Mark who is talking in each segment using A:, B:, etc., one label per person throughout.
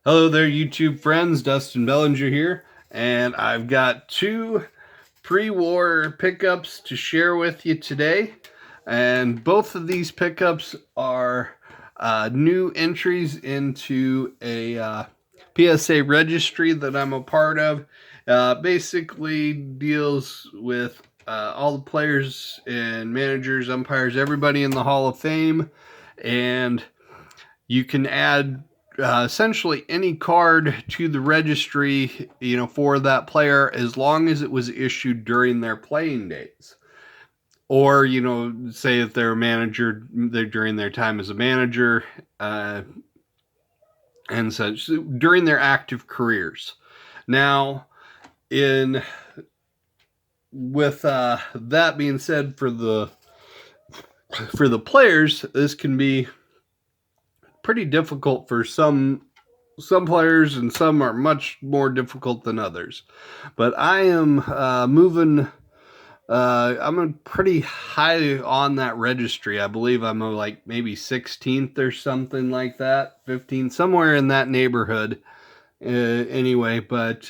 A: Hello there, YouTube friends. Dustin Bellinger here, and I've got two pre-war pickups to share with you today. And both of these pickups are new entries into a PSA registry that I'm a part of. Basically deals with all the players and managers, umpires, everybody in the Hall of Fame, and you can add essentially any card to the registry, for that player as long as it was issued during their playing days. Or, say if they're a manager, they're during their time as a manager, and such, during their active careers. Now, with that being said, for the players, this can be pretty difficult for some players, and some are much more difficult than others. But I am moving. I'm pretty high on that registry. I believe I'm like maybe 16th or something like that, 15th, somewhere in that neighborhood. Anyway, but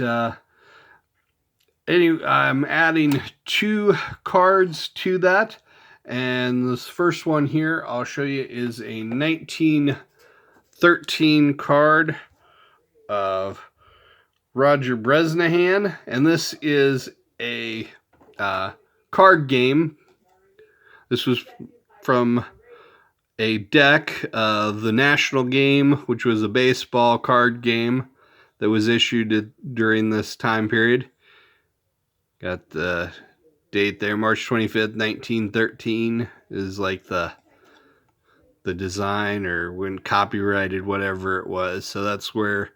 A: I'm adding two cards to that, and this first one here I'll show you is a 1913 card of Roger Bresnahan, and this is a card game. This was from a deck, the National Game, which was a baseball card game that was issued during this time period. Got the date there, March 25th, 1913 is like the design, or when copyrighted, whatever it was. So that's where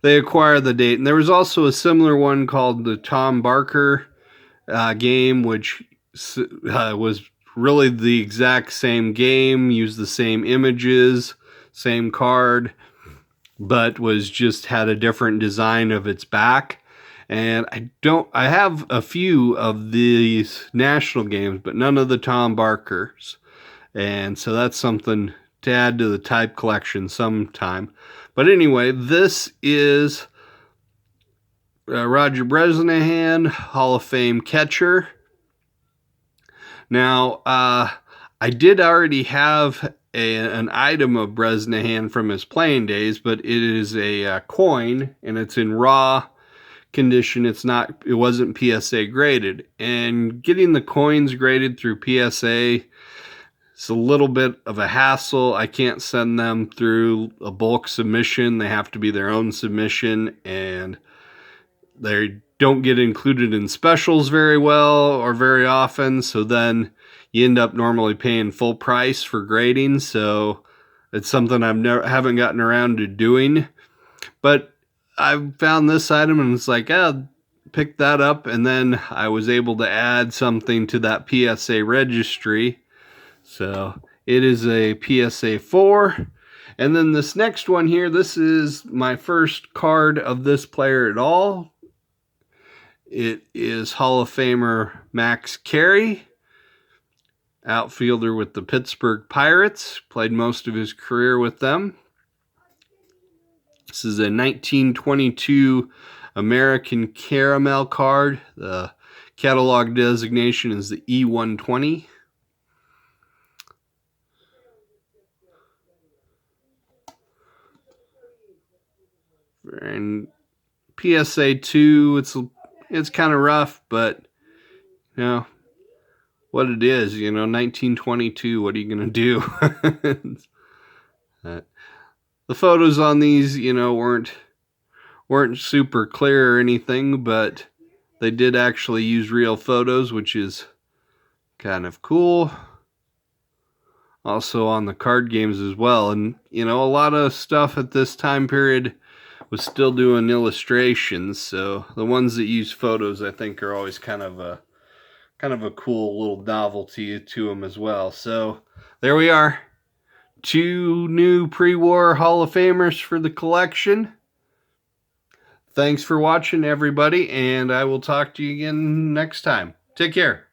A: they acquired the date. And there was also a similar one called the Tom Barker game, which was really the exact same game, used the same images, same card, but was just had a different design of its back. And I have a few of these national games, but none of the Tom Barkers. And so that's something to add to the type collection sometime. But anyway, this is Roger Bresnahan, Hall of Fame catcher. Now, I did already have an item of Bresnahan from his playing days, but it is a coin, and it's in raw condition. It wasn't PSA graded, and getting the coins graded through PSA, it's a little bit of a hassle. I can't send them through a bulk submission. They have to be their own submission, and they don't get included in specials very well or very often. So then you end up normally paying full price for grading. So it's something haven't gotten around to doing. But I found this item and it's like, pick that up. And then I was able to add something to that PSA registry. So it is a PSA 4. And then this next one here, this is my first card of this player at all. It is Hall of Famer Max Carey, outfielder with the Pittsburgh Pirates, played most of his career with them. This is a 1922 American Caramel card. The catalog designation is the E120. And PSA 2, it's kind of rough, but what it is, 1922, what are you going to do? The photos on these, weren't super clear or anything, but they did actually use real photos, which is kind of cool. Also on the card games as well. And, a lot of stuff at this time period was still doing illustrations, so the ones that use photos, I think, are always kind of a cool little novelty to them as well. So there we are, two new pre-war Hall of Famers for the collection. Thanks for watching, everybody, and I will talk to you again next time. Take care.